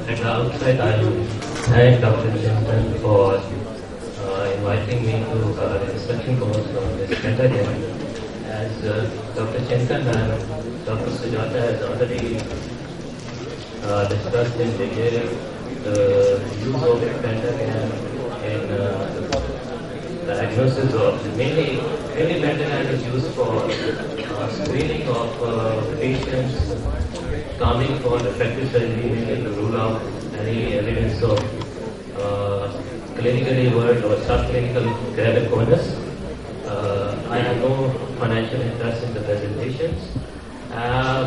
At the outset, I thank Dr. Chintan for inviting me to the instruction course on this pentagram. As Dr. Chintan and Dr. Sujata has already discussed in detail the use of pentagram in diagnosis of mainly pentagram is used for screening of patients coming for refractive surgery, mainly to rule out any evidence of clinically world or subclinical keratoconus. I have no financial interest in the presentations,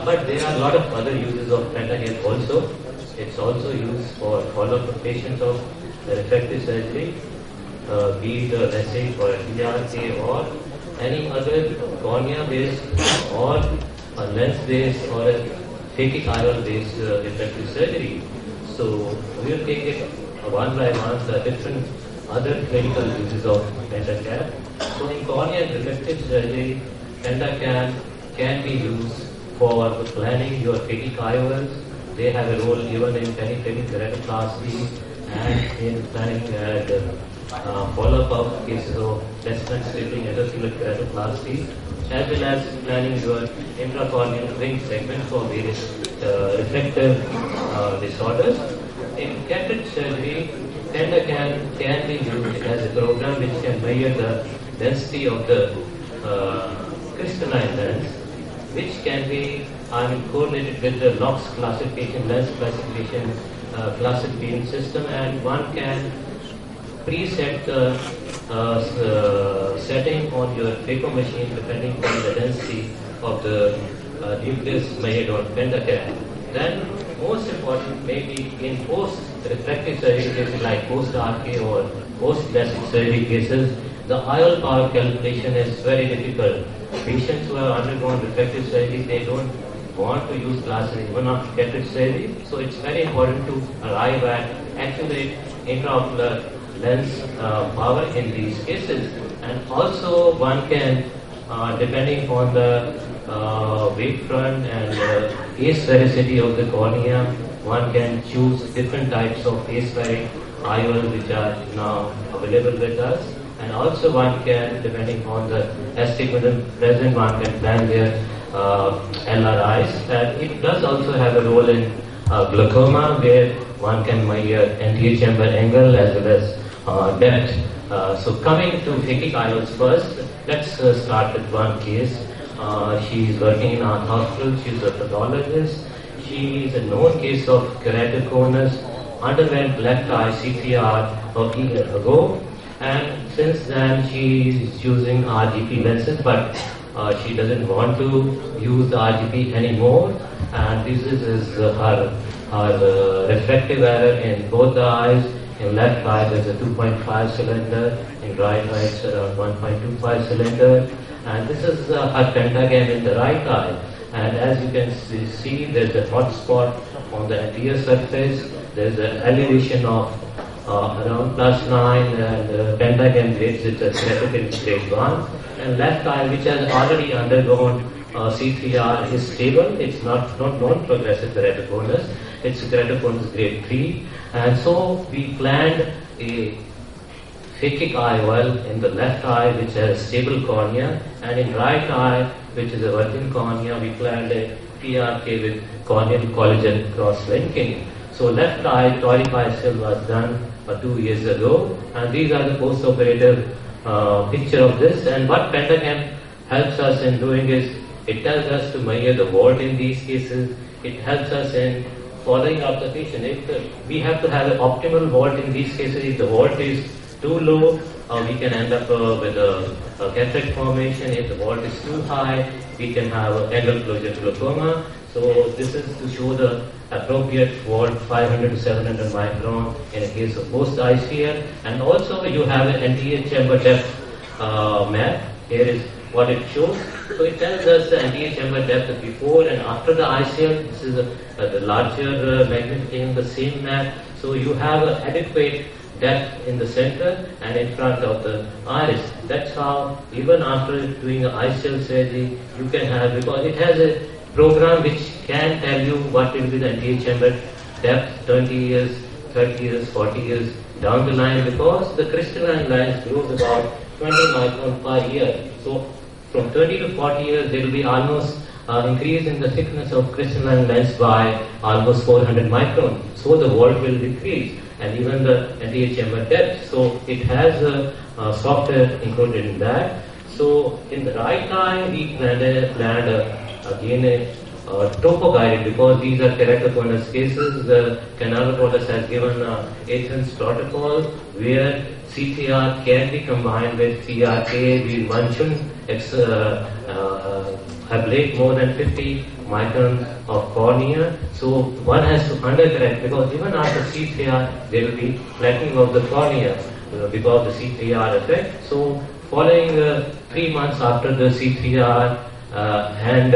but there are a lot of other uses of pentagram also. It's also used for follow-up of patients of refractive surgery, be it a LASIK or a PRK or any other cornea-based or a lens-based or a phakic IOL-based refractive surgery. So we will take it one by one, the different other clinical uses of pentagram. So in cornea and refractive surgery, pentagram can be used for planning your phakic IOLs. They have a role even in penetrating keratoplasty and in planning follow-up of cases of descent splitting endothelial keratoplasty, as well as planning your intracorneal ring segment for various refractive disorders. In cataract surgery, pentagram can be used as a program which can measure the density of the crystalline lens, which can be correlated with the LOX classification, lens classification classification system, and one can preset the setting on your phaco machine depending on the density of the nucleus measured on pentagram. Then most important maybe in post-refractive surgery cases like post-RK or post-LASIK surgery cases, the IOL power calculation is very difficult. Patients who have undergone refractive surgery, they don't want to use glasses even after cataract surgery. So it's very important to arrive at accurate intraocular lens power in these cases. And also one can, depending on the wavefront and asphericity of the cornea, one can choose different types of aspheric IOL which are now available with us. And also one can, depending on the astigmatism present, one can plan their LRIs. And it does also have a role in glaucoma, where one can measure anterior chamber angle as well as depth. So coming to phakic IOLs first, let's start with one case. She is working in our hospital. She is a pathologist. She is a known case of keratoconus, underwent left eye CTR a year ago, and since then she is using RGP lenses, but she doesn't want to use the RGP anymore, and this is her refractive error in both the eyes. In left eye there's a 2.5 cylinder, in right eye it's around 1.25 cylinder, and this is her pentagram in the right eye. And as you can see, there's a hot spot on the anterior surface. There's an elevation of around +9, and pentagram grades it as keratoconus grade 1. And left eye, which has already undergone C3R, is stable. It's not non-progressive keratoconus. It's keratoconus grade 3. And so we planned a phakic IOL in the left eye, which has stable cornea, and in right eye, which is a virgin cornea, we planned a PRK with corneal collagen cross-linking. So left eye toric ICL was done 2 years ago, and these are the post-operative picture of this. And what pentagram helps us in doing is, it tells us to measure the vault in these cases. It helps us in following up the patient. We have to have an optimal vault in these cases. If the vault is too low, we can end up with a cataract formation. If the vault is too high, we can have angle closure glaucoma. So this is to show the appropriate vault, 500 to 700 micron in a case of post-ICL. And also you have an anterior chamber depth map. Here is what it shows. So it tells us the anterior chamber depth before and after the ICL. This is the larger magnification, the same map. So you have an adequate depth in the center and in front of the iris. That's how even after doing an ICL surgery, you can have, because it has a program which can tell you what will be the anterior chamber depth 20 years, 30 years, 40 years down the line, because the crystalline lines grows about 20 micron per year. So from 30 to 40 years, there will be almost increase in the thickness of crystalline lens by almost 400 micron. So the volt will decrease, and even the anterior chamber depth. So it has a software included in that. So in the right eye, we planned again a topo guided, because these are keratoconus cases. The canalopodist has given Athens protocol where C3R can be combined with TRK. We mentioned ablate more than 50 microns of cornea. So one has to undercorrect, because even after C3R there will be flattening of the cornea because of the C3R effect. So following 3 months after the C3R and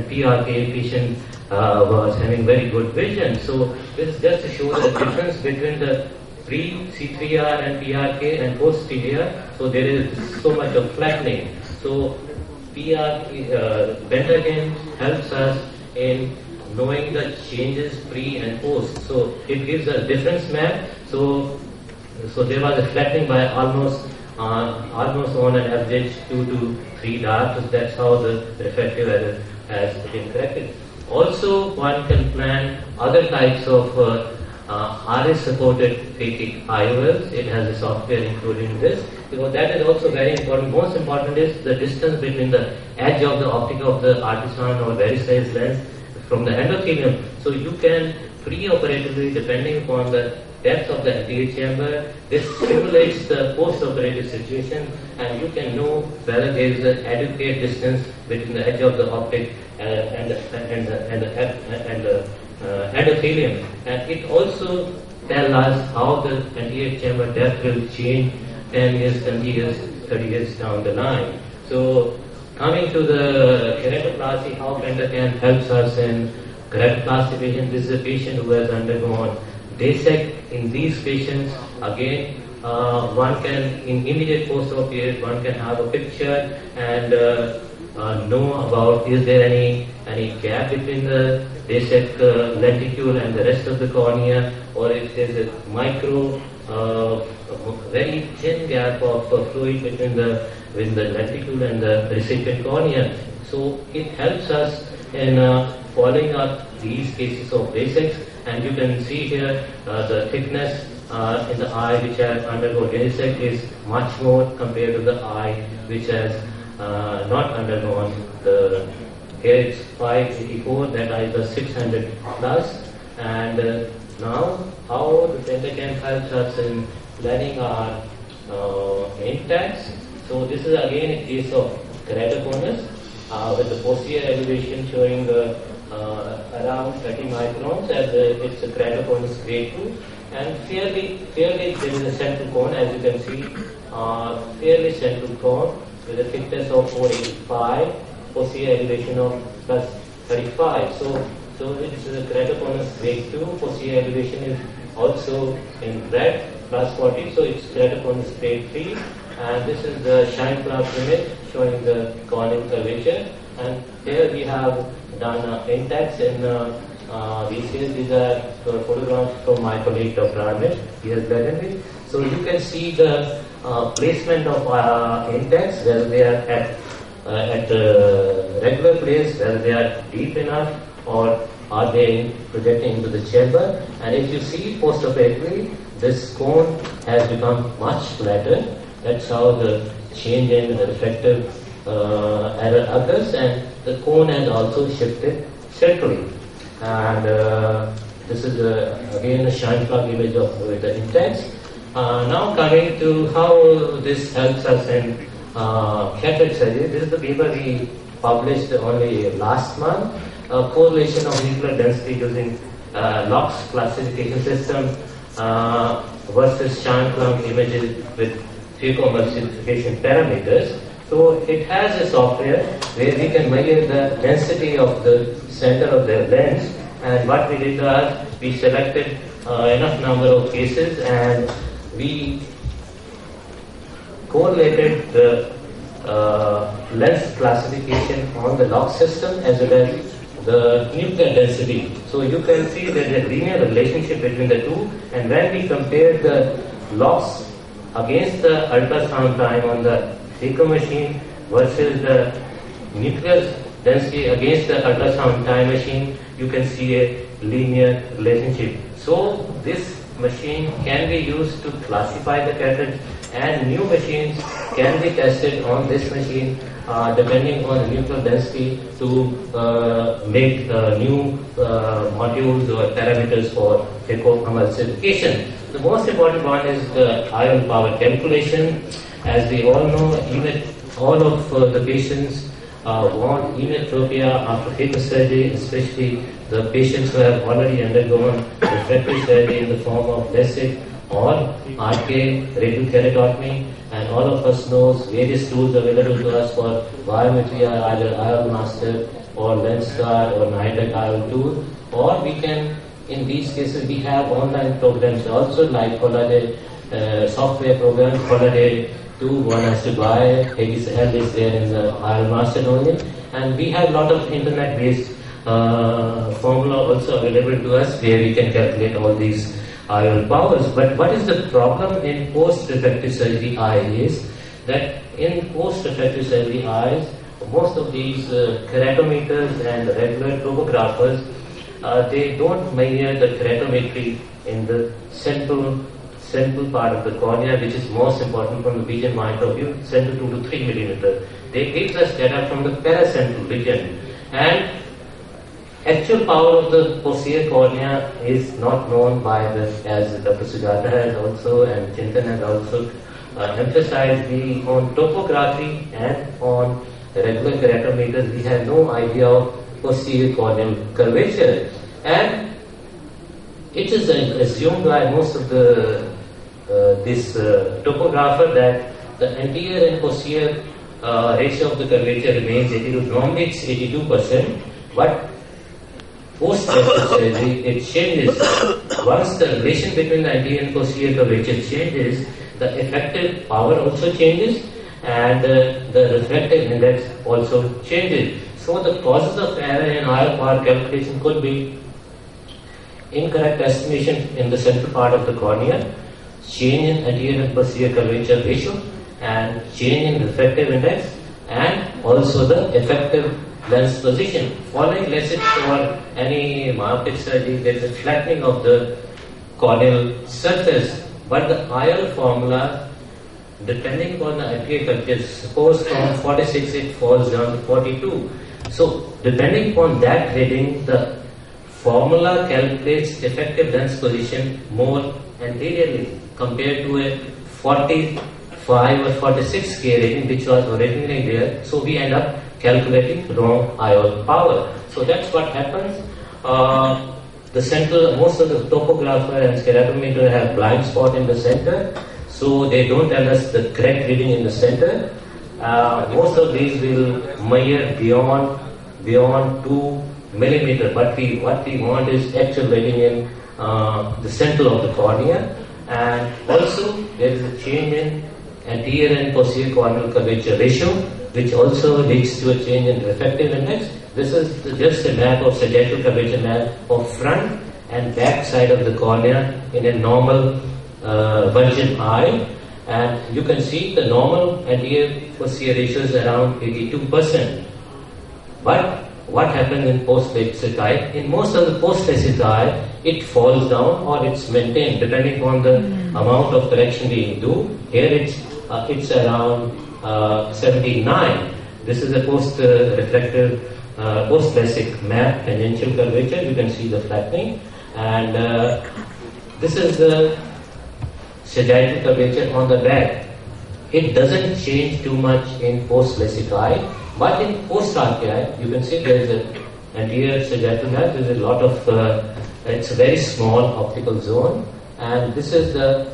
PRK patient was having very good vision. So this is just to show the difference between the pre-C3R and PRK and post-CTR. So there is so much of flattening. So Bentacam helps us in knowing the changes pre and post. So it gives a difference map. So there was a flattening by almost on an average 2 to 3 dots. So that's how the refractive error has been corrected. Also, one can plan other types of RS supported phakic IOLs. It has a software included in this, because that is also very important. Most important is the distance between the edge of the optic of the artisan or very sized lens from the endothelium. So you can pre-operatively, depending upon the depth of the anterior chamber, this simulates the post-operative situation, and you can know whether there is an adequate distance between the edge of the optic and the endothelium. And it also tells us how the anterior chamber depth will change 10 years, 20 years, 30 years down the line. So coming to the keratoplasty, how Bentacam helps us in keratoplasty patient. This is a patient who has undergone DASEC. In these patients, again, one can, in immediate post-op period, one can have a picture and know about is there any gap between the DASEC lenticule and the rest of the cornea, or if there is a micro, very thin gap of fluid between the lenticule and the recipient cornea. So it helps us in following up these cases of DASEC. And you can see here the thickness in the eye which has undergone DASEC is much more compared to the eye which has not undergone the. Here it's 584, that eye was 600 plus. And now how the Bentacam helps us in planning our intakes. So this is again a case of keratoconus with the posterior elevation showing around 30 microns, as it's a keratoconus grade 2, and fairly there is a central cone, as you can see, fairly central cone with a thickness of 485, posterior elevation of plus 35. So it's a keratoconus grade 2. Posterior elevation is also in red, plus 40. So it's keratoconus grade 3. And this is the shine plug image showing the corneal curvature. And here we have done intakes in these are photographs from my colleague Dr. Arvind. He has done it. So you can see the placement of intakes, whether they are at the regular place, whether they are deep enough, or are they projecting into the chamber. And if you see post-operatively, this cone has become much flatter. That's how the change in refractive error occurs, and the cone has also shifted centrally. And this is again a shine plug image of with the intakes. Now coming to how this helps us in cataract surgery. This is the paper we published only last month. Correlation of nuclear density using LOX classification system versus shine plug images with phacoemulsification parameters. So it has a software where we can measure the density of the center of the lens, and what we did was we selected enough number of cases and we correlated the lens classification on the LOX system as well as the nuclear density. So you can see there's a linear relationship between the two, and when we compare the loss against the ultrasound time on the echo machine versus the nuclear density against the ultrasound time machine, you can see a linear relationship. So this machine can be used to classify the cartridge, and new machines can be tested on this machine depending on the nuclear density to make new modules or parameters for echo emulsification. The most important one is the ion power calculation. As we all know, even all of the patients want emmetropia after echo surgery, especially the patients who have already undergone refractory surgery in the form of LASIK or RK radial keratotomy, and all of us knows various tools available to us for biometry, either IOL Master or Lenskart or Nidec IOL tool, or we can, in these cases, we have online programs also like Holiday software program, Holiday 2, one has to buy, HL is there in the IOL Master only, and we have a lot of internet-based formula also available to us where we can calculate all these IOL powers. But what is the problem in post-refractive surgery eye is that in post-refractive surgery eyes, most of these keratometers and regular topographers, they don't measure the keratometry in the central part of the cornea, which is most important from the vision point of view, central 2 to 3 millimeter. They give us data from the paracentral vision, and actual power of the posterior cornea is not known by the, as Dr. Sujata has also and Chintan has also emphasized, on topography and on regular keratometers, we have no idea of posterior corneal curvature, and it is assumed by most of the this topographer that the anterior and posterior ratio of the curvature remains 82. Normally it's 82%, but post-refractive surgery it changes. Once the relation between the anterior and posterior curvature changes, the effective power also changes, and the refractive index also changes. So the causes of error in IOL power calculation could be incorrect estimation in the central part of the cornea, change in anterior and posterior curvature ratio, and change in refractive index, and also the effective lens position. Following LASIK or any myopic surgery, there is a flattening of the corneal surface, but the IOL formula, depending upon the anterior curvature, suppose from 46 it falls down to 42. So depending upon that reading, the formula calculates effective lens position more anteriorly compared to a 45 or 46 K rating which was originally there. So we end up calculating wrong IOL power. So that's what happens. The central, most of the topographer and keratometer have blind spot in the center, so they don't tell us the correct reading in the center. Most of these will measure beyond 2 millimeter, but what we want is actual reading in the center of the cornea, and also there is a change in anterior and posterior corneal curvature ratio, which also leads to a change in refractive index. This is just a map of sagittal curvature map of front and back side of the cornea in a normal virgin eye, and you can see the normal anterior posterior ratio is around 82%. But what happens in post-LASIK eye? In most of the post-LASIK eye, it falls down or it's maintained depending on the amount of correction we do. Here it's around 79. This is a post-refractive, post-LASIK map, tangential curvature. You can see the flattening, and this is the sagittal curvature on the back. It doesn't change too much in post-LASIK eye, but in post-RK eye, you can see there is an anterior sagittal map. There is a lot of, it's a very small optical zone, and this is the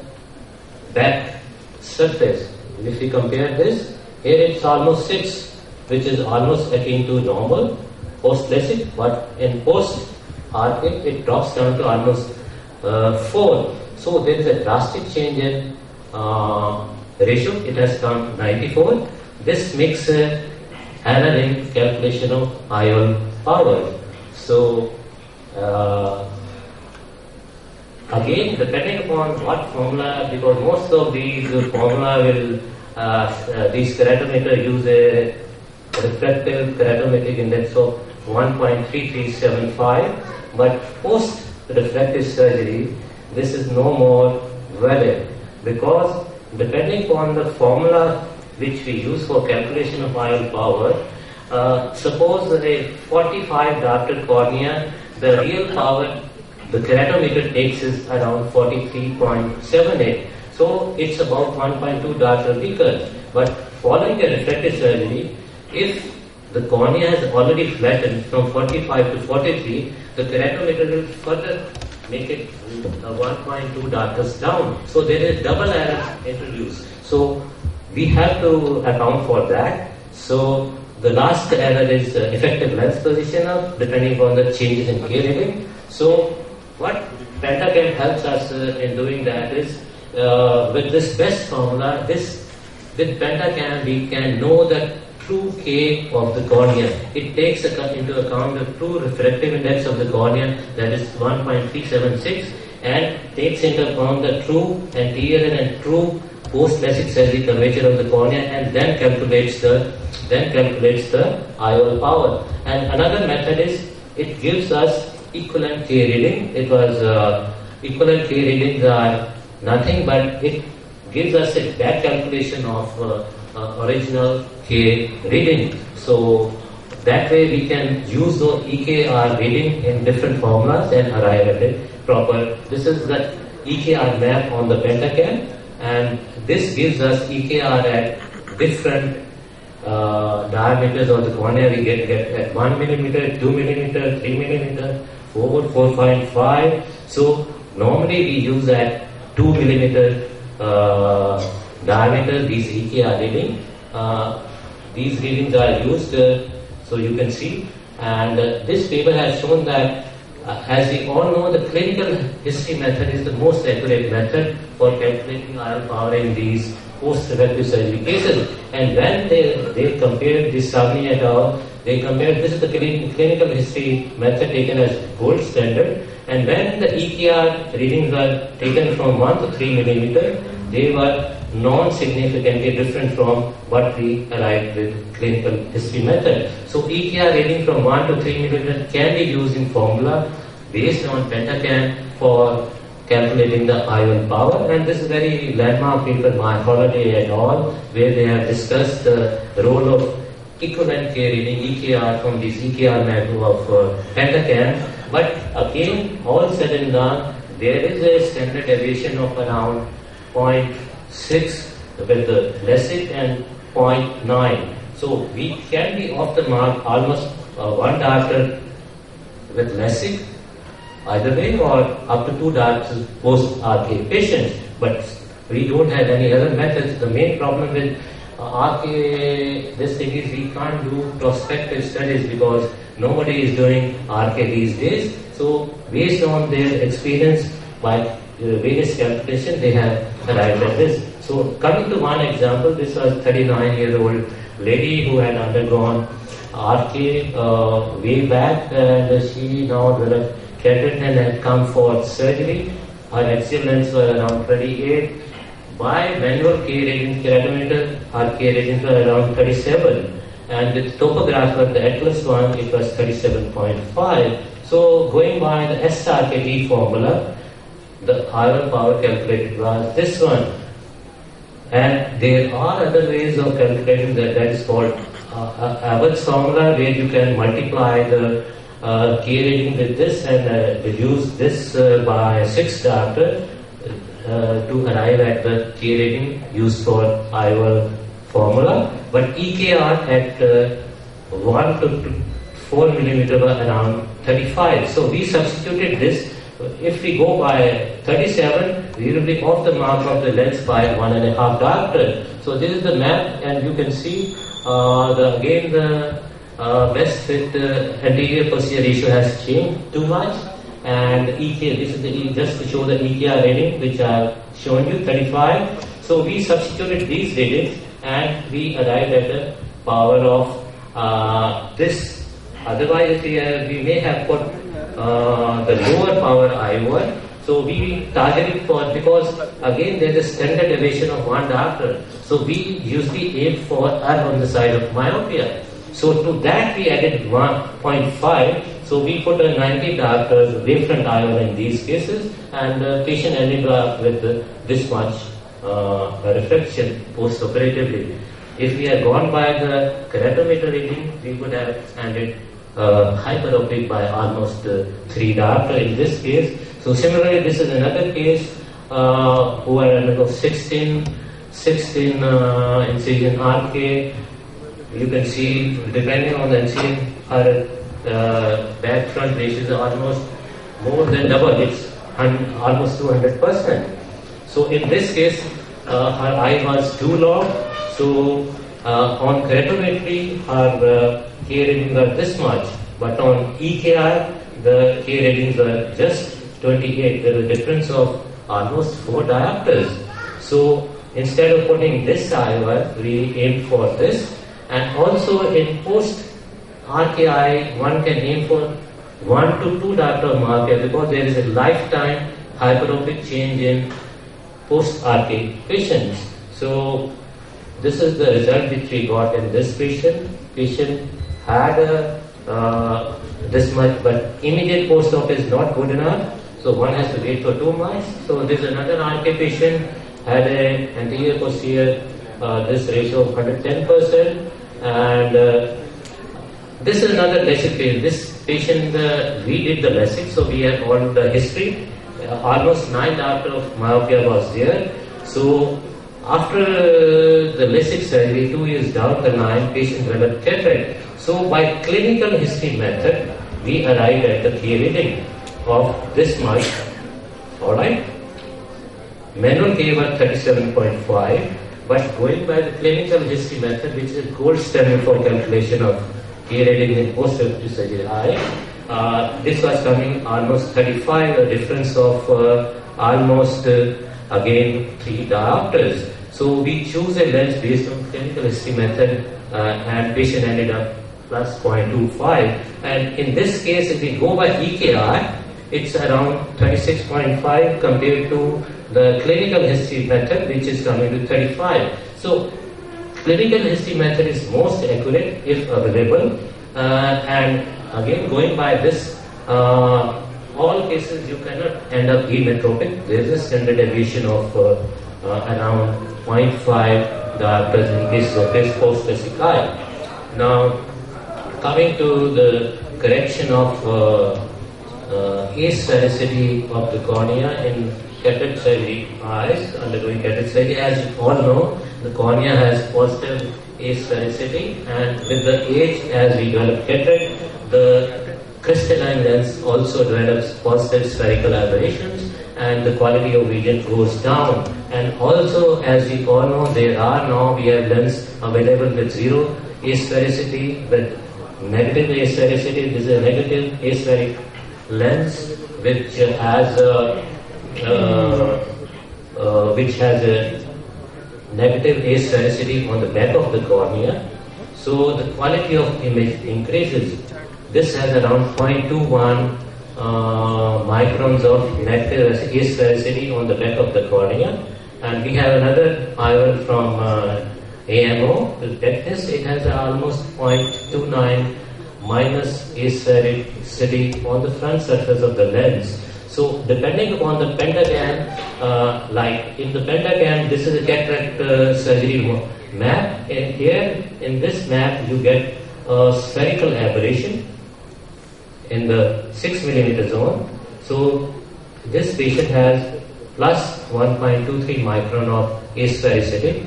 back surface. If we compare this, here it's almost 6, which is almost akin to normal post-LASIK, but in post-RK it drops down to almost 4. So there is a drastic change in ratio. It has come 94. This makes an error in calculation of IOL power. So again, depending upon what formula, because most of these formula will, these keratometer use a refractive keratometric index of 1.3375, but post refractive surgery, this is no more valid, because depending upon the formula which we use for calculation of IOL power, suppose a 45 diopter cornea, the real power the keratometer takes is around 43.78. So it's about 1.2 diopter weaker. But following a refractive surgery, if the cornea has already flattened from 45 to 43, the keratometer will further make it 1.2 diopters down. So there is double error introduced. So we have to account for that. So the last error is effective lens position of depending on the changes in K reading. So what Pentacam helps us in doing that is with this best formula, with Pentacam we can know the true K of the cornea. It takes into account the true refractive index of the cornea, that is 1.376, and takes into account the true anterior and true post-LASIK surgery curvature of the cornea, and then calculates the IOL power. And another method is it gives us equivalent K reading. It was equivalent K readings are nothing but it gives us a back calculation of original K reading. So that way we can use the EKR reading in different formulas and arrive at it proper. This is the EKR map on the Pentacam, and this gives us EKR at different diameters of the cornea. We get at 1 millimeter, 2 millimeter, 3 millimeter, 4, 4.5. So normally we use at 2 millimeter diameter these EKR reading. These readings are used, so you can see. And this paper has shown that, as we all know, the clinical history method is the most accurate method for calculating IOL power in these post-refractive surgery cases. And when they compared this Savni et al., they compared this is the clinical history method taken as gold standard. And when the EKR readings were taken from 1 to 3 millimeter, they were non-significantly different from what we arrived with clinical history method. So EKR reading from 1 to 3 millimeter can be used in formula based on Pentacam for calculating the IOL power. And this is very landmark paper by Holiday et al., where they have discussed the role of equivalent K reading, EKR, from this EKR map of Pentacam. But again, all said and done, there is a standard deviation of around 0.6 with the LASIK and 0.9. So we can be off the mark almost 1 diopter with LASIK either way, or up to 2 diopters post-RK patients. But we don't have any other methods. The main problem with RK, this thing is we can't do prospective studies because nobody is doing RK these days. So based on their experience by various calculations, they have arrived at this. So coming to one example, this was 39-year-old lady who had undergone RK way back, and she now developed cataract and had come for surgery. Her axial lengths were around 38. By manual K reading keratometer, her K readings were around 37. And with topographer, the Atlas one, it was 37.5. So going by the SRKT formula, the IOL power calculated was this one. And there are other ways of calculating that is called Abbott's formula, where you can multiply the K reading with this and reduce this by 6 diopter to arrive at the K rating used for IOL formula. But EKR at 1 to 4 millimeter were around 35. So we substituted this. If we go by 37, we will be off the mark of the lens by 1.5 diopter. So this is the map, and you can see the best fit anterior posterior ratio has changed too much. And EK, this is just to show the EKR rating, which I have shown you, 35. So we substituted these ratings and we arrived at a power of this Otherwise, we may have put the lower power IOL. So we targeted for, because again there is a standard deviation of one diopter. So we usually aim for R on the side of myopia. So to that we added 1.5. So we put a 90 diopters wavefront IOL in these cases, and the patient ended up with this much reflection post-operatively. If we had gone by the keratometer reading, we would have ended hyperopic by almost 3 diopter in this case. So similarly, this is another case who are undergo 16 incision RK. You can see, depending on the incision, her back front ratios are almost more than double. It's almost 200%. So in this case, her eye was too long. So on keratometry, her K readings are this much, but on EKI, the K readings are just 28. There is a difference of almost 4 diopters. So instead of putting this IOL, we aimed for this. And also in post RKI, one can aim for 1 to 2 diopter marker, because there is a lifetime hyperopic change in post RK patients. So this is the result which we got in this patient. Patient had this much, but immediate post-op is not good enough. So one has to wait for 2 months. So this is another RK patient, had an anterior posterior this ratio of 110%, and this is another LASIK patient. This patient, we did the LASIK, so we have all the history. Almost 9 diopter of myopia was there. So after the LASIK surgery, 2 years down the line, patient developed cataract. So by clinical history method, we arrived at the K reading of this much. Alright? Manual K was 37.5, but going by the clinical history method, which is gold standard for calculation of K reading in post-operative surgery eye, this was coming almost 35, a difference of almost again 3 diopters. So we choose a lens based on clinical history method, and patient ended up plus 0.25. And in this case, if we go by EKI, it's around 26.5 compared to the clinical history method, which is coming to 35. So clinical history method is most accurate if available, and again going by this, all cases you cannot end up hemetropic. There is a standard deviation of around 0.5 diopters in cases of this post-LASIK eye. Now coming to the correction of asphericity of the cornea in cataract surgery eyes undergoing cataract surgery. As you all know, the cornea has positive asphericity, and with the age, as we develop cataract, the crystalline lens also develops positive spherical aberrations, and the quality of vision goes down. And also, as we all know, we have lens available with 0 asphericity, with negative asphericity. This is a negative aspheric lens which has a negative asphericity on the back of the cornea. So the quality of image increases. This has around 0.21 microns of negative asphericity on the back of the cornea. And we have another IOL from AMO. To get this, it has almost 0.29 minus asphericity on the front surface of the lens. So depending upon the pentagram, like in the pentagram, this is a cataract surgery map, and here in this map you get a spherical aberration in the 6 millimeter zone. So this patient has plus 1.23 micron of asphericity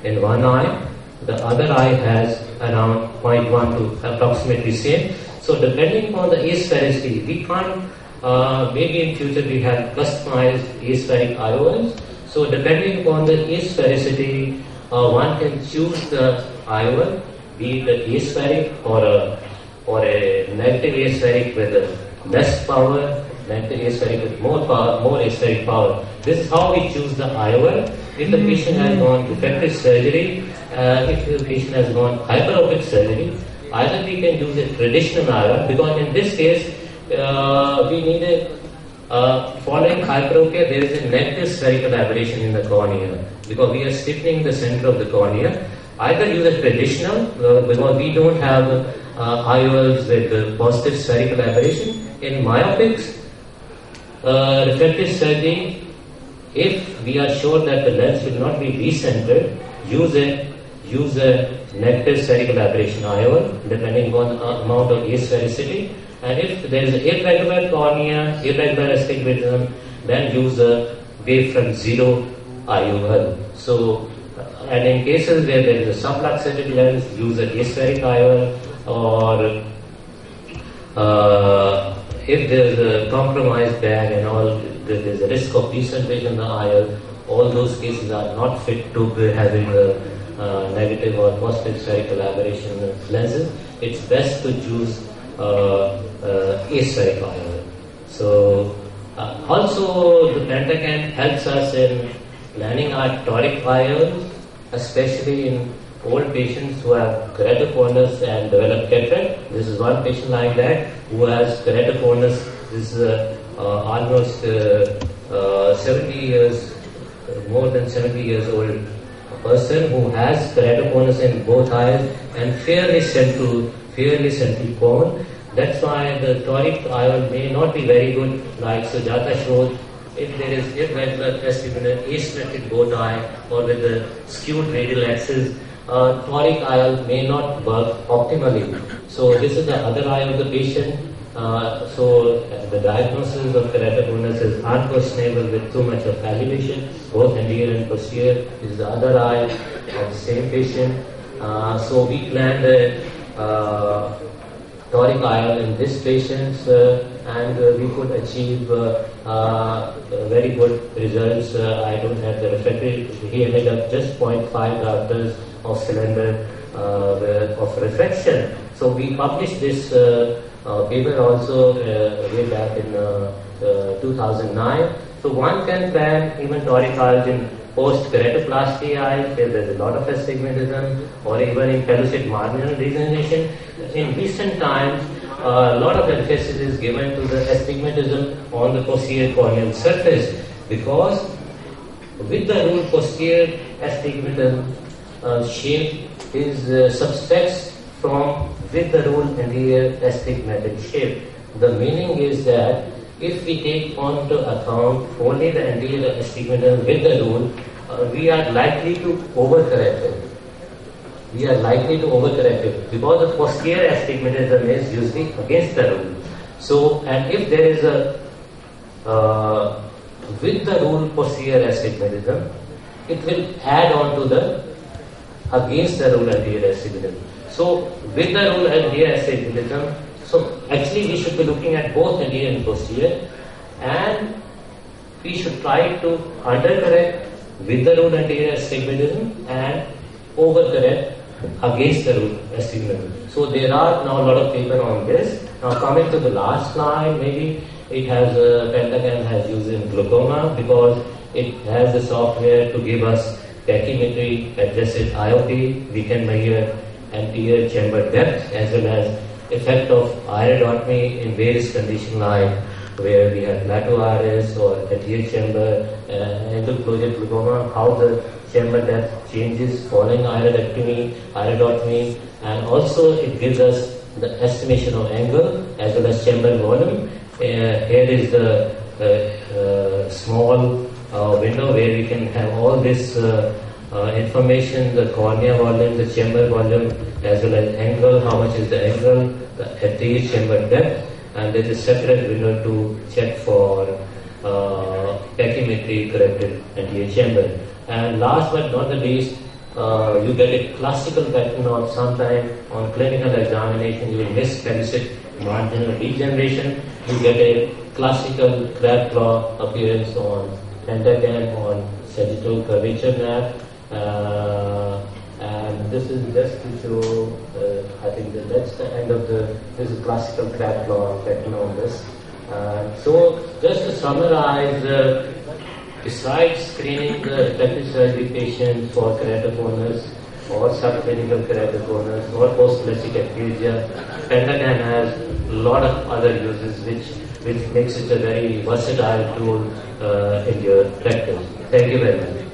in one eye. The other eye has around 0.12, approximately same. So depending upon the asphericity, we can't, maybe in future we have customized aspheric IOLs. So depending upon the asphericity, one can choose the IOL, be it the aspheric or a negative aspheric with less power, negative aspheric with more power, more aspheric power. This is how we choose the IOL. If the patient has gone refractive surgery, if the patient has gone hyperopic surgery, either we can use a traditional IOL, because in this case we need following hyperopia, there is a negative spherical aberration in the cornea, because we are stiffening the center of the cornea. Either use a traditional, because we don't have IOLs with positive spherical aberration. In myopics, refractive surgery, if we are sure that the lens will not be recentered, use a negative spherical aberration IOL, depending on the amount of asphericity. And if there is irregular cornea, irregular astigmatism, then use a wavefront zero IOL. So, and in cases where there is a subluxated lens, use a aspheric IOL, or if there is a compromised bag and all, there is a risk of decentration in the IOL, all those cases are not fit to be having a negative or positive spherical aberration lenses. It's best to choose aspheric IOL. So also the Pentacam helps us in planning our toric IOLs, especially in old patients who have keratoconus and develop cataract. This is one patient like that who has keratoconus. This is almost 70 years, more than 70 years old person who has keratoconus in both eyes and fairly central cone. That's why the toric IOL may not be very good, like Sujata showed. If there is irregular asymmetric both eye or with the skewed radial axis, toric IOL may not work optimally. So this is the other eye of the patient. So the diagnosis of keratoconus is unquestionable with too much of elevation, both anterior and posterior. This is the other eye of the same patient. So we planned a toric IOL in this patient, and we could achieve very good results. I don't have the refractory. He ended up just 0.5 diopters of cylinder of refraction. So we published this paper also way back in 2009. So one can plan even toric IOLs in post-keratoplasty eyes where there's a lot of astigmatism, or even in pellucid marginal degeneration. In recent times, a lot of emphasis is given to the astigmatism on the posterior corneal surface, because with the rule posterior astigmatism shape is subtracts from with the rule anterior astigmatic shape. The meaning is that if we take on to account only the anterior astigmatism with the rule, we are likely to overcorrect it. Because the posterior astigmatism is usually against the rule. So, and if there is a with the rule posterior astigmatism, it will add on to the against the rule anterior astigmatism. So, with the rule anterior astigmatism, so actually we should be looking at both anterior and posterior, and we should try to undercorrect with the rule anterior astigmatism and overcorrect against the rule astigmatism. So there are now a lot of paper on this. Now coming to the last slide, maybe it has Pentacam has used in glaucoma, because it has the software to give us tachymetry adjusted IOP. We can measure anterior chamber depth as well as effect of iridotomy in various conditions, like where we have plateau iris or anterior chamber angle closure glaucoma, how the chamber depth changes following iridotomy, and also it gives us the estimation of angle as well as chamber volume. Here is the small window where we can have all this information, the cornea volume, the chamber volume, as well as angle, how much is the angle, the anterior chamber depth, and there is a separate window to check for tachymetry corrected anterior chamber. And last but not the least, you get a classical pattern of sometime on clinical examination you will miss pellucid marginal degeneration. You get a classical crab claw appearance on Pentacam, on sagittal curvature map. And this is just to show, I think that's the end of this is classical crab claw pattern on this. So just to summarize, besides screening the refractive surgery patients for keratoconus, or subclinical keratoconus or post-plastic aphasia. Pentagon has a lot of other uses which makes it a very versatile tool in your practice. Thank you very much.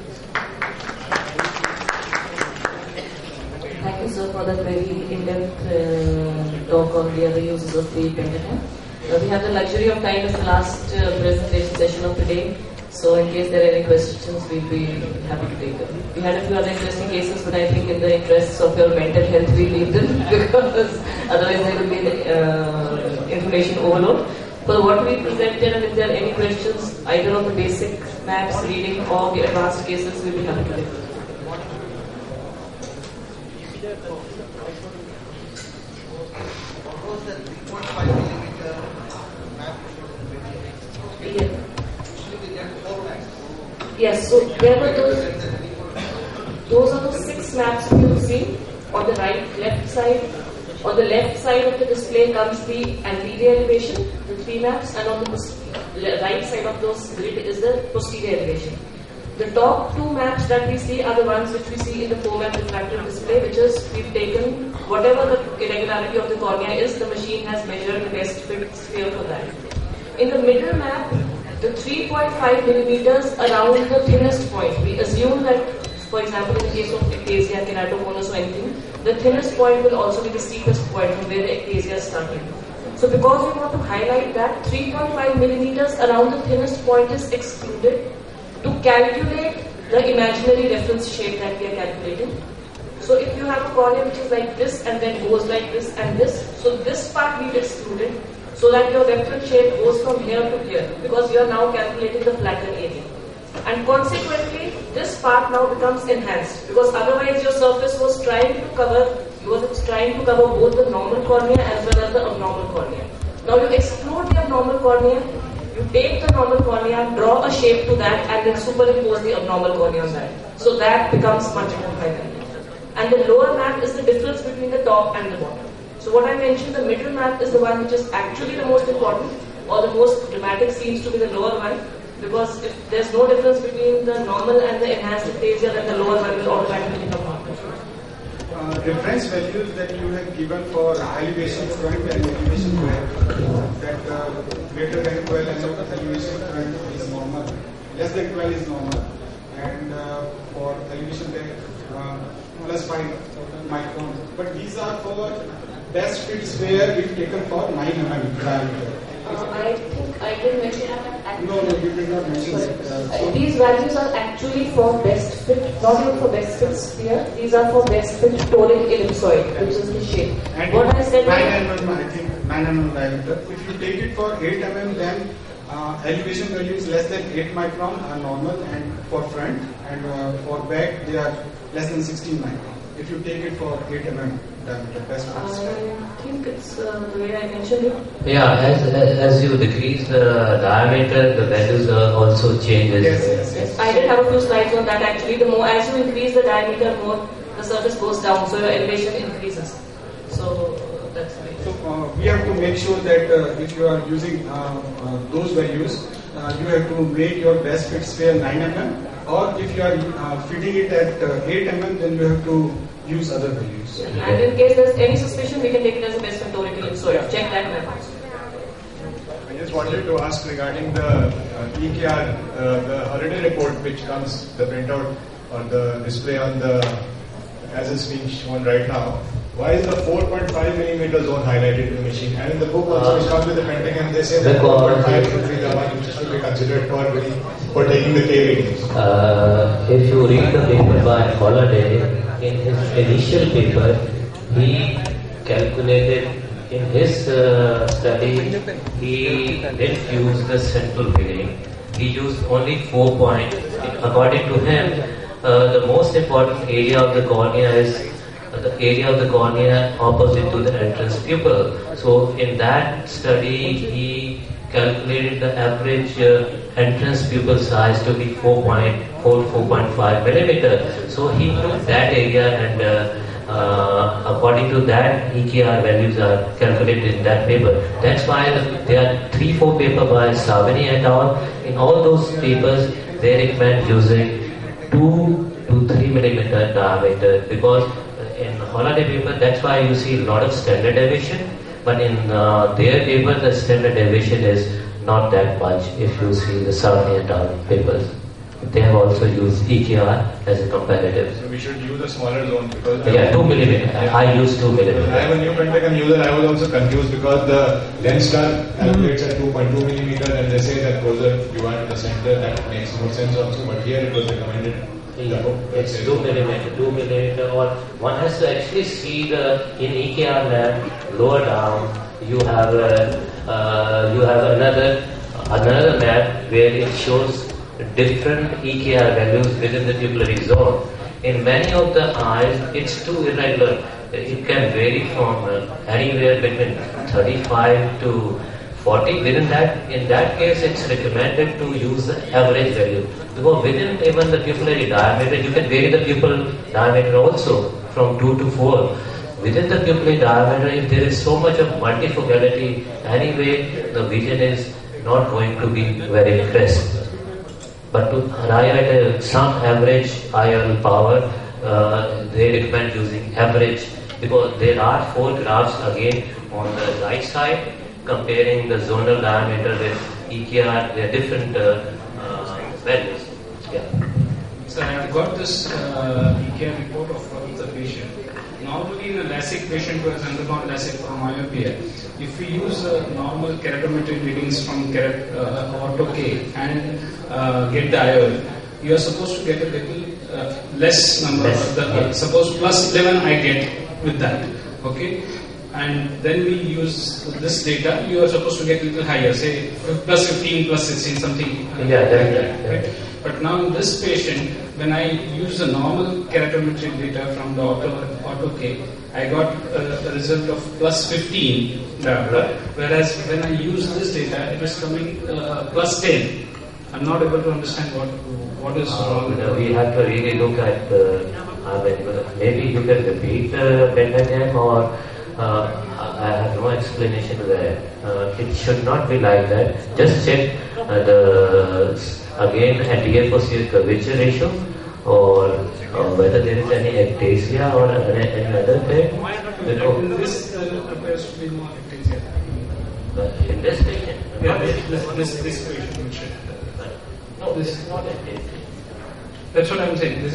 Thank you, sir, for that very in-depth talk on the other uses of the Pentagon. We have the luxury of time as the last presentation session of the day. So in case there are any questions, we'll be happy to take them. We had a few other interesting cases, but I think in the interests of your mental health, we'll leave them because otherwise there will be information overload. For what we presented, and if there are any questions, either on the basic maps, reading, or the advanced cases, we'll be happy to take them. Yes, so there were those are the 6 maps you see on the left side. On the left side of the display comes the anterior elevation, the 3 maps, and on the right side of those grid is the posterior elevation. The top 2 maps that we see are the ones which we see in the 4-map refractive display, which is we've taken whatever the irregularity of the cornea is, the machine has measured the best fit sphere for that. In the middle map, the 3.5 millimeters around the thinnest point. We assume that, for example, in the case of ectasia, keratoconus or anything, the thinnest point will also be the steepest point from where the ectasia is starting. So because we want to highlight that, 3.5 millimeters around the thinnest point is excluded to calculate the imaginary reference shape that we are calculating. So if you have a cornea which is like this and then goes like this and this, so this part we've excluded, so that your reference shape goes from here to here, because you are now calculating the flatten area. And consequently, this part now becomes enhanced, because otherwise your surface was trying to cover both the normal cornea as well as the abnormal cornea. Now you exclude the abnormal cornea, you take the normal cornea, draw a shape to that, and then superimpose the abnormal cornea on that. So that becomes much more highlighted. And the lower map is the difference between the top and the bottom. So what I mentioned, the middle map is the one which is actually the most important, or the most dramatic seems to be the lower one, because if there's no difference between the normal and the enhanced ectasia, then the lower one will automatically come out. Reference values that you have given for elevation front and elevation back, that greater than 12 mm elevation front is normal, less than 12 is normal, and for elevation back plus 5 micron. But these are for best fit sphere if taken for 9 mm diameter. I think I didn't mention that. No, you did not mention that. These values are actually for best fit, not even for best fit sphere. These are for best fit toric ellipsoid, which is the shape. And what I said 9 mm, I think 9 mm diameter. If you take it for 8 mm, then elevation values less than 8 micron are normal, and for front, and for back they are less than 16 micron. If you take it for 8 mm diameter, best fit sphere. I think it's the way I mentioned it. Yeah, as you decrease the diameter, the values also changes. Yes. I did have a few slides on that actually. The more as you increase the diameter, more the surface goes down, so your elevation increases. So that's right. So we have to make sure that if you are using those values, you have to make your best fit sphere 9 mm, or if you are fitting it at 8 mm, then you have to use other values. And in case there's any suspicion, we can take it as a best fit toric ellipsoid. Check that map. I just wanted to ask regarding the EKR, the holiday report which comes, the printout or the display on the, as it's being shown right now. Why is the 4.5 millimeter zone highlighted in the machine? And in the book also which comes with the Pentagon, they say that 4.5 should be the one which should be considered for taking the K readings. If you read the paper by Holiday, in his initial paper, he calculated in his study, he didn't use the central reading. He used only 4 points. According to him, the most important area of the cornea is the area of the cornea opposite to the entrance pupil. So in that study, he calculated the average entrance pupil size to be 4.5 millimeter. So he took that area and according to that, EKR values are calculated in that paper. That's why there are 3-4 papers by Savani et al. In all those papers, they recommend using 2 to 3 millimeter diameter, because in holiday paper, that's why you see a lot of standard deviation, but in their paper, the standard deviation is not that much if you see the South Asian papers. They have also used EKR as a comparative. So we should use a smaller zone because... 2 millimeter. I use 2 millimeter. I am a new Pentagon user. I was also confused because the lens star calculates at 2.2 millimeter and they say that closer you are to the center. That makes more sense also. But here it was recommended. It's 2 millimeter, or one has to actually see in EKR lab lower down. You have another map where it shows different EKR values within the pupillary zone. In many of the eyes, it's too irregular. It can vary from anywhere between 35 to 40. Within that, in that case, it's recommended to use the average value. Because within even the pupillary diameter, you can vary the pupil diameter also from 2 to 4. Within the pupillary diameter, if there is so much of multifocality, anyway, the vision is not going to be very crisp. But to arrive at some average IOL power, they recommend using average, because there are 4 graphs again on the right side comparing the zonal diameter with EKR. They are different values. Yeah. So I have got this EKR report of one of the patient. Normally in a LASIK patient who has undergone LASIK for myopia, if we use normal keratometry readings from AutoK and get the IOL, you are supposed to get a little less number. Suppose plus 11 I get with that. Okay? And then we use this data, you are supposed to get a little higher, say plus 15, plus 16, something. Right? But now in this patient, when I use the normal keratometry data from the AutoK, I got a result of plus 15, whereas when I use this data, it is coming plus 10. I'm not able to understand what is wrong. We have to really look at, maybe you can repeat pentagram, or I have no explanation to that. It should not be like that. Just check again at DFOC curvature ratio, or whether there is any ectasia or any other thing. In this appears to be more ectasia. In this patient? Yeah, this patient. No, this is not ectasia. That's what I'm saying. This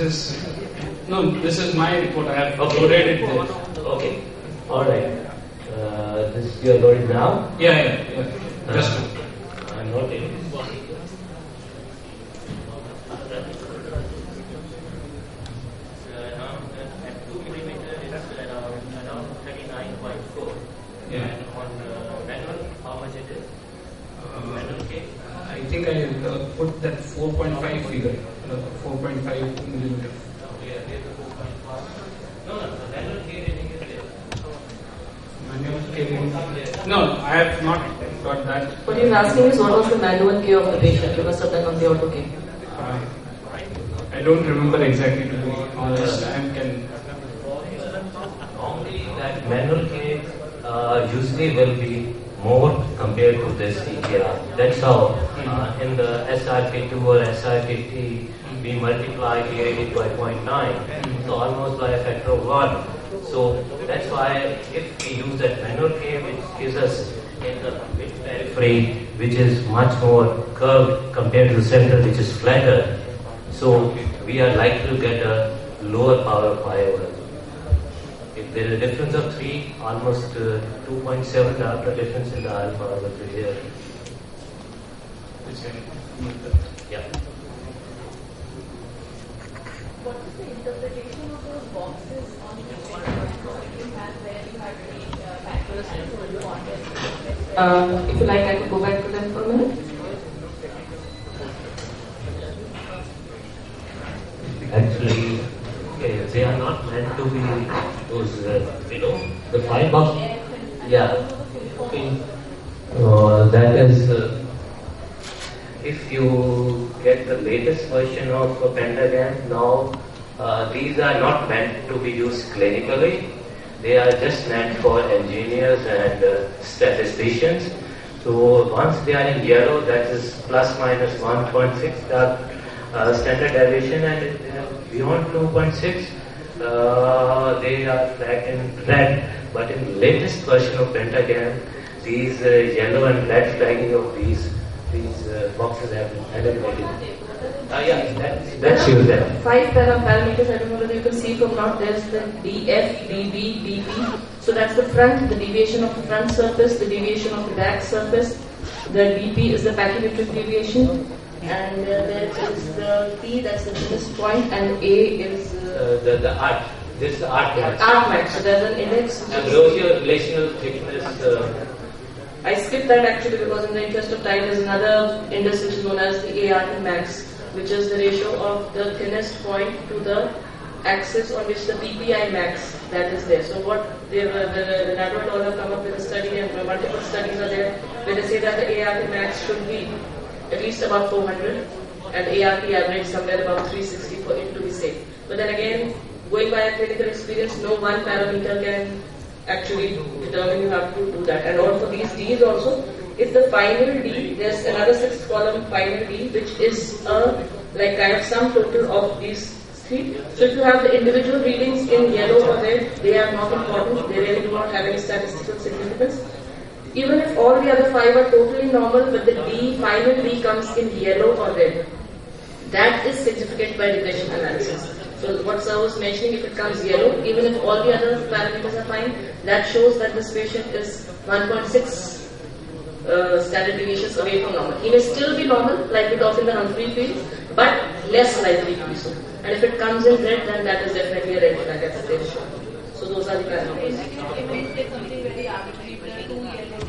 is my report. I have loaded it there. Okay. All right. This you are loaded now? Yeah. Just I'm noting. At 2 millimeter, it's around 39.4. Yeah. And on manual, how much it is? Manual case? I think I put that 4.5 figure, 4.5 millimeter. No, I have not got that. What he's asking is what was the manual care of the patient you must have done on the AutoK? I don't remember exactly, to be honest. Normally that manual case usually will be more compared to this EKR. That's how in the SRK2 or SRK3 we multiply PID by 0.9, so almost by a factor of 1. So that's why if we use that manual K, which gives us in the mid periphery, which is much more curved compared to the center, which is flatter, so we are likely to get a lower power of IOL. If there is a difference of 3, almost 2.7 diopter difference in the IOL power will be there. Yeah. What is the interpretation of those boxes on the you had where you had factors and If you like, I could go back to them for a minute. Actually, they are not meant to be those, the 5 box. Yeah. Okay. That is, if you get the latest version of a pentagram now, these are not meant to be used clinically. They are just meant for engineers and statisticians. So once they are in yellow, that is plus minus 1.6 standard deviation, and beyond 2.6 they are flagged in red. But in the latest version of pentagram, these yellow and red flagging of these boxes have been eliminated. That's used there. 5 parameters, I don't know whether you can see from now, there's the DF, DB, DP. So that's the front, the deviation of the front surface, the deviation of the back surface. The DP is the pachymetric deviation. And there is the P, that's the thinnest point, and A is the arc. This is the arc max. Arc max. So there's an index. And Rosier relational thickness. I skipped that actually because in the interest of time, there's another index which is known as the AIOC max, which is the ratio of the thinnest point to the axis on which the PPI max that is there. So what they were, the Nado and all have come up with a study, and multiple studies are there where they say that the AIOC max should be at least about 400 and ARP average somewhere about 360 for it to be safe. But then again, going by a clinical experience, no one parameter can actually determine you have to do that. And all for these D's also, if the final D, there's another 6th column final D, which is a like kind of sum total of these 3. So if you have the individual readings in yellow or red, they are not important, they really do not have any statistical significance. Even if all the other 5 are totally normal, but the D, final D comes in yellow or red, that is significant by regression analysis. So what sir was mentioning, if it comes yellow, even if all the other parameters are fine, that shows that this patient is 1.6 standard deviations away from normal. He may still be normal, like we talked in the Humphrey field, but less likely to be so. And if it comes in red, then that is definitely a red flag at this show. So those are the parameters. If it is something very arbitrary, but 2 yellow,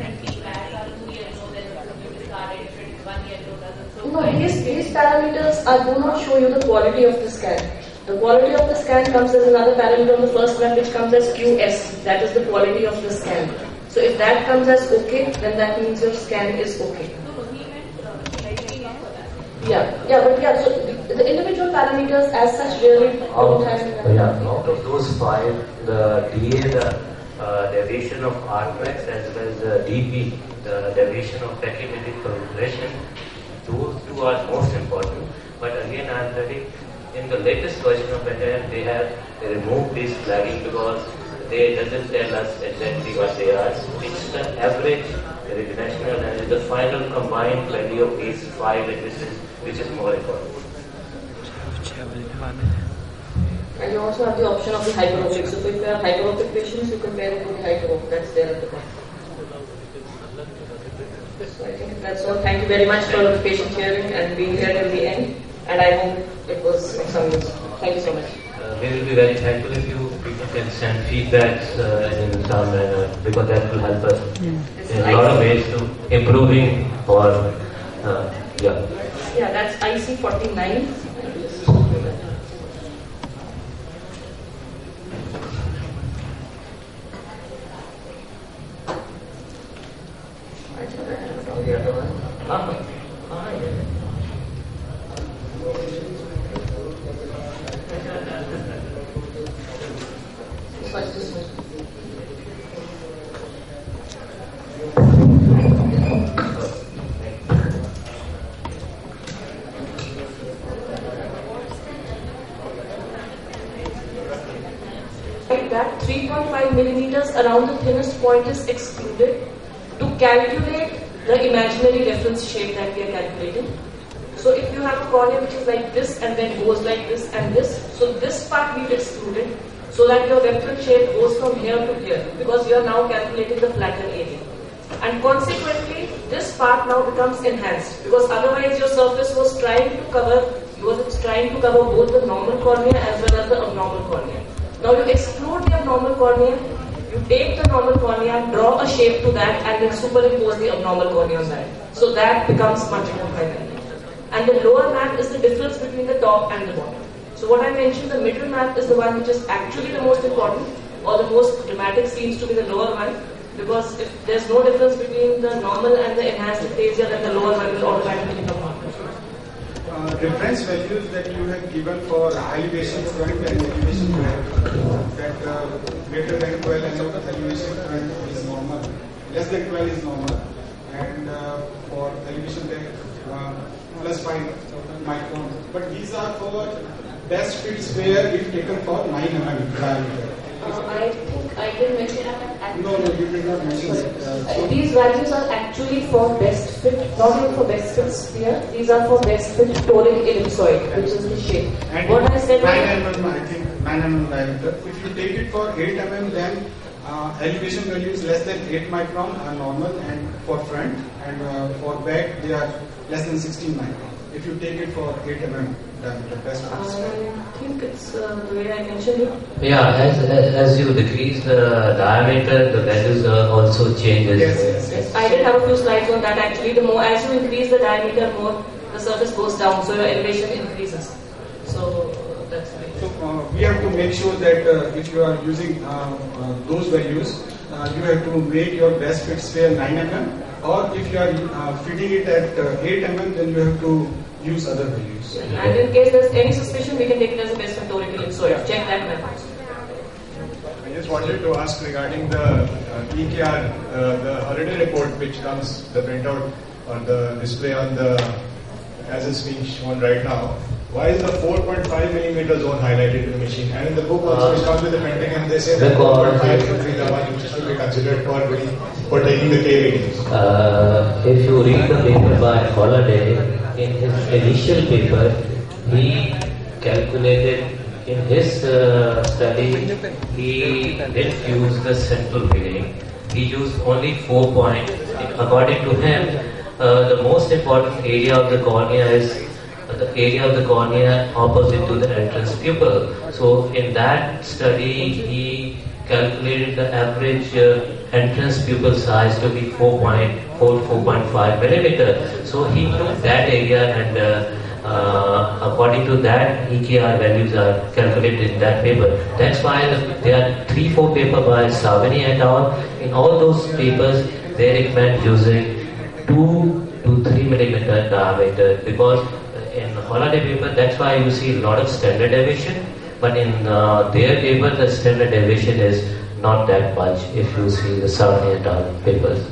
and P flags are 2 yellow, then you discard it. If it is 1 yellow, doesn't so. No, these parameters do not show you the quality of the scan. The quality of the scan comes as another parameter on the first one, which comes as QS. That is the quality of the scan. So if that comes as okay, then that means your scan is okay. No, he meant So the individual parameters as such really don't have. Out of those 5, the DA, the deviation of arc max, as well as the DP, the deviation of pachymetric progression, those 2 are most important. But again, I am telling, in the latest version of pentagram, they have removed this flagging because they doesn't tell us exactly what they are. It's the average regressional and the final combined value of these 5 addresses, which is more important. And you also have the option of the hyperopic. So if you have hyperopic patients, you compare it with the hyperopic. That's there at the bottom. So I think that's all. Thank you very much for the patient hearing and being here till the end. And I hope it was of some use. Thank you so much. We will be very thankful if people can send feedbacks in some manner, because that will help us in a lot of ways to improving or Yeah, that's IC 49. I think I have it on the other one. What's this one? That 3.5 millimeters around the thinnest point is excluded to calculate the imaginary reference shape that we are calculating. So if you have a cornea which is like this and then goes like this and this, so this part we've excluded so that your reference shape goes from here to here, because you are now calculating the flattened area. And consequently, this part now becomes enhanced, because otherwise your surface was trying to cover both the normal cornea as well as the abnormal cornea. Now you exclude the abnormal cornea, you take the normal cornea, draw a shape to that, and then superimpose the abnormal cornea on that. So that becomes much more final. And the lower map is the difference between the top and the bottom. So what I mentioned, the middle map is the one which is actually the most important, or the most dramatic seems to be the lower one, because if there's no difference between the normal and the enhanced aphasia, then the lower one will automatically come out. Reference values that you have given for elevation front and elevation back, that greater than 12 and elevation front is normal, less than 12 is normal, and for elevation back plus 5 micron. But these are for best fit sphere if taken for 9 mm diameter. I think I didn't mention that. No, you did not mention it. These values are actually for best fit, not even for best fit sphere. These are for best fit toric ellipsoid, which is the shape. And What I said 9 mm, I think 9 mm diameter. If you take it for 8 mm, then elevation values less than 8 micron are normal, and for front, and for back they are less than 16 micron. If you take it for 8 mm diameter, best fit sphere. I think it's the way I mentioned it. Yeah, as you decrease the diameter, the values also changes. Yes. I did have a few slides on that actually. The more as you increase the diameter, more the surface goes down, so your elevation increases. So that's right. So we have to make sure that if you are using those values, you have to make your best fit sphere 9 mm, or if you are fitting it at 8 mm, then you have to use other values. And in case there's any suspicion, we can take it as a best fit toric ellipsoid. Check that method. I just wanted to ask regarding the EKR, the holiday report which comes, the printout or the display on the, as it's being shown right now. Why is the 4.5 millimeter zone highlighted in the machine? And in the book also which comes with the printing, and they say that 4.5 should be the one which should be considered for taking the K ratings. If you read the paper by Holiday, in his initial paper, he calculated in his study, he didn't use the central reading. He used only 4 points. According to him, the most important area of the cornea is the area of the cornea opposite to the entrance pupil. So in that study, he calculated the average entrance pupil size to be 4.5 millimeter. So he took that area, and according to that, EKR values are calculated in that paper. That's why there are 3-4 papers by Savani et al. In all those papers, they recommend using 2 to 3 millimeter diameter, because in Holiday paper, that's why you see a lot of standard deviation, but in their paper, the standard deviation is not that much. If you see the Savani et al. Papers,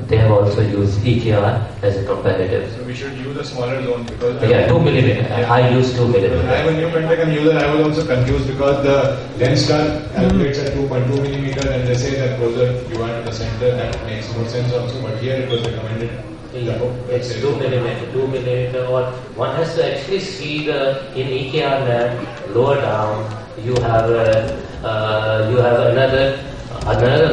they have also used EKR as a comparative. So we should use a smaller zone because... 2 millimeter. Yeah. I use 2 millimeter. I am a new Pentagon user. I was also confused because the lens star calculates at 2.2 millimeter, and they say that closer you are to the center, that makes more sense also. But here it was recommended. It's 2 millimeter, or one has to actually see in EKR map lower down. You have another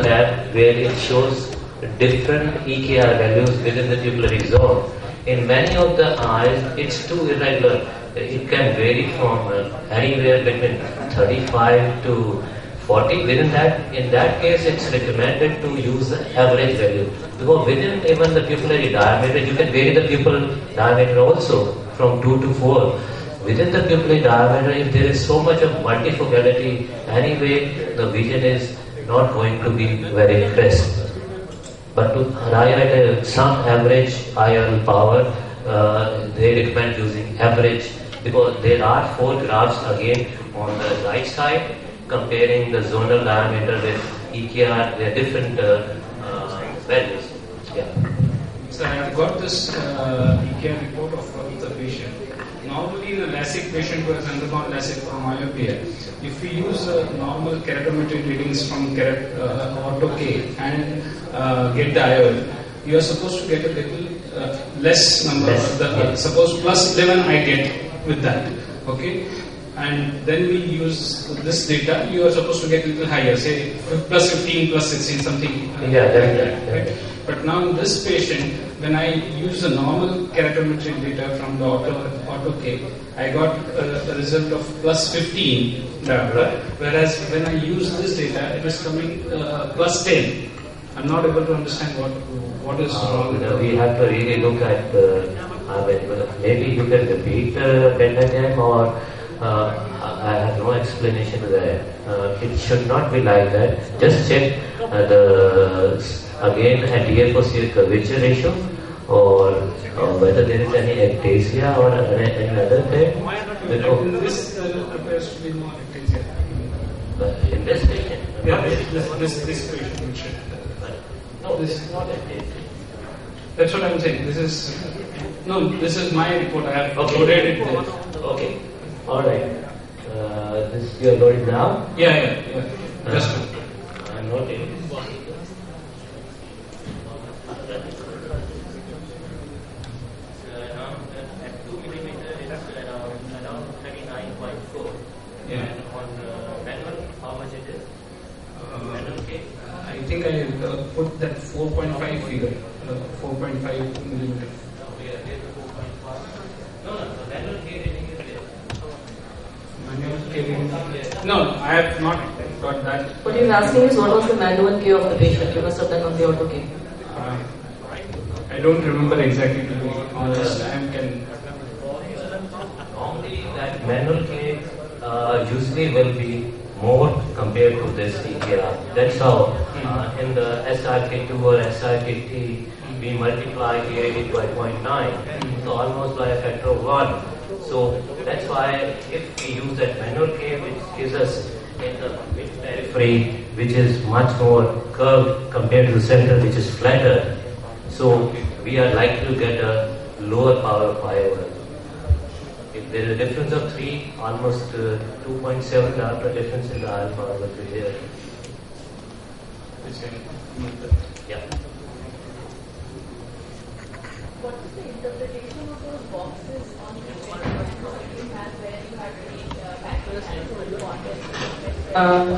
map where it shows different EKR values within the pupillary zone. In many of the eyes, it's too irregular. It can vary from anywhere between 35 to 40. Within that, in that case, it's recommended to use the average value. Because within even the pupillary diameter, you can vary the pupil diameter also from 2 to 4. Within the pupillary diameter, if there is so much of multifocality, anyway, the vision is not going to be very crisp. But to arrive at some average IR power, they recommend using average, because there are 4 graphs again on the right side comparing the zonal diameter with EKR. They are different values. Yeah. So I have got this EKR report of one of the patient. Normally in a LASIK patient who has undergone LASIK for myopia, if we use normal keratometry readings from AutoK and get the IOL, you are supposed to get a little less number. Suppose plus 11 I get with that. Okay? And then we use this data, you are supposed to get a little higher, say plus 15, plus 16, something. Yeah, definitely. Right? But now in this patient, when I use the normal keratometry data from the AutoK, I got a result of plus 15 diameter, whereas when I use this data, it is coming plus 10. I'm not able to understand what is wrong. We have to really look at, maybe you can repeat pentagram, or I have no explanation to that. It should not be like that. Just check again at DFOC curvature ratio, or whether there is any ectasia or any other thing. In this appears to be no ectasia. In this patient? Yeah, this patient. No, this is not ectasia. That's what I'm saying. This is my report. I have uploaded it there. Okay. All right. This you are loaded now? Yeah. Just I'm noting. At 2 millimeter, it's around 39.4. yeah. And on manual, how much it is? Manual case? I think I put that 4.5 figure, 4.5 millimeter. Here's the 4.5. No, the manual case reading is there. Manual carrying. No, I have not got that. What he's asking is what was the manual K of the patient? You must have done on the auto K. I don't remember exactly, to be honest. Normally, that manual case usually will be more compared to this EKR. That's how in the SRK2 or SRK3 we multiply KAD by 0.9, so almost by a factor of 1. So that's why if we use that manual K, which gives us in the mid periphery, which is much more curved compared to the center, which is flatter, so we are likely to get a lower power of IOL. If there is a difference of 3, almost 2.7 diopter difference in the alpha will be there. Yeah. What is the interpretation of those boxes on the you had where you had read factors and full context?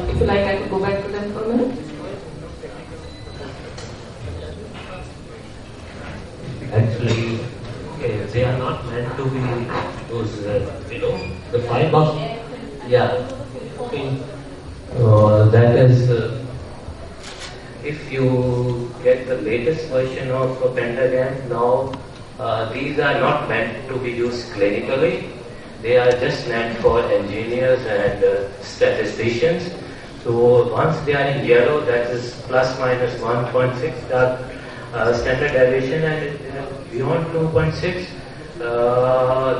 If you like, I could go back to them for a minute. Actually, they are not meant to be those below the 5 box. Yeah. That is, if you get the latest version of a pentagram, now these are not meant to be used clinically. They are just meant for engineers and statisticians. So once they are in yellow, that is plus minus 1.6 standard deviation, and if they are beyond 2.6,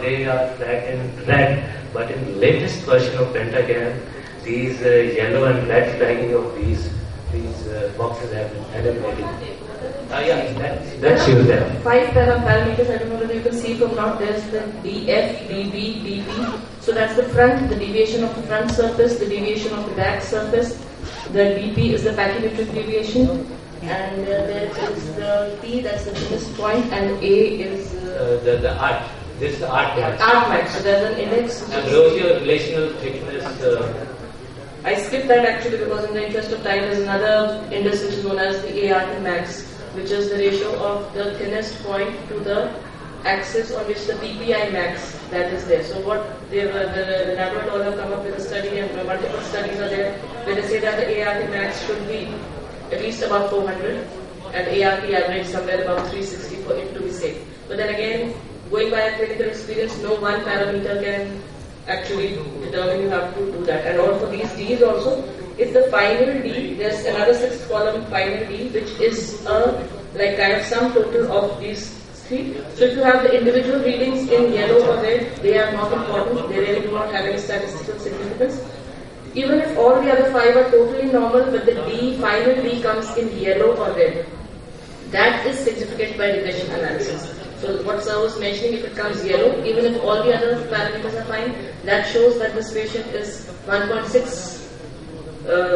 they are flat in red. But in the latest version of pentagram, these yellow and red flagging of these boxes have been eliminated. That's you there. 5 parameters, I don't know whether you can see from now, there's the DF, DB, DP. So that's the front, the deviation of the front surface, the deviation of the back surface. The DP is the pachymetric deviation. And there is the P, that's the thinnest point, and A is the arc. This is the arc max. arc max. So there's an index. And below your relational thickness. I skipped that actually because in the interest of time there's another index which is known as the ART max, which is the ratio of the thinnest point to the axis on which the PPI max that is there. So what the laboratory have come up with a study, and multiple studies are there where they say that the ART max should be at least about 400 and ART average somewhere about 360 for it to be safe. But then again, going by a clinical experience, no one parameter can actually determine you have to do that. And all for these D's also, it's the final D, there's another 6th column final D, which is like kind of sum total of these 3. So if you have the individual readings in yellow or red, they are not important, they really do not have any statistical significance. Even if all the other 5 are totally normal, but the D, final D comes in yellow or red, that is significant by regression analysis. So what sir was mentioning, if it comes yellow, even if all the other parameters are fine, that shows that this patient is 1.6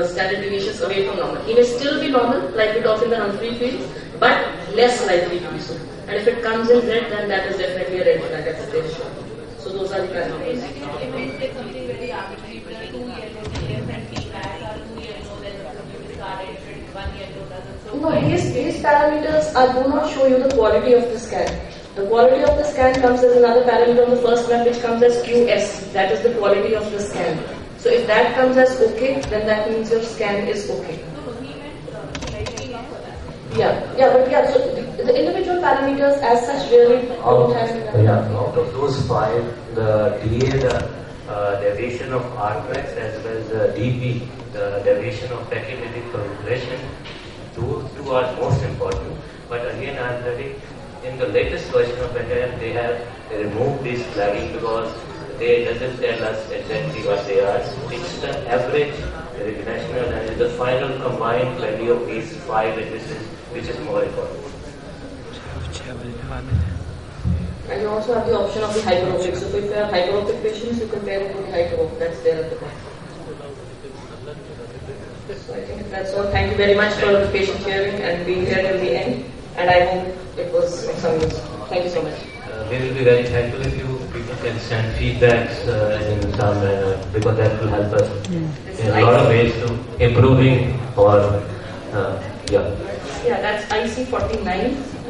standard deviations away from normal. He may still be normal, like we talked in the Humphrey field, but less likely to be so. And if it comes in red, then that is definitely a red flag at the patient. So those are the parameters. If it's something very arbitrary, where 2 yellow DF and P-max are 2 yellow, then you discard it, 1 yellow doesn't. So No, these parameters do not show you the quality of the scan. The quality of the scan comes as another parameter on the first one, which comes as QS. That is the quality of the scan. So if that comes as okay, then that means your scan is okay. he meant slightly off for that. So the individual parameters as such really don't have. Out of those 5, the DA, the deviation of arc-max, as well as the DP, the deviation of pachymetric regression, those 2 are most important. But again, I am telling, in the latest version of pentagram, they have removed this flagging because they doesn't tell us exactly what they are. It's the average regressional and it's the final combined value of these 5 indices which is more important. And you also have the option of the hyperopic. So if you have hyperopic patients, you can pair it with the hyperopic. That's there at the back. So I think that's all. Thank you very much for the patient hearing and being here till the end. And I hope it was of some use. Thank you so much. We will be very thankful if you people can send feedbacks in some because that will help us in a lot of ways to improving or Yeah, that's IC 49.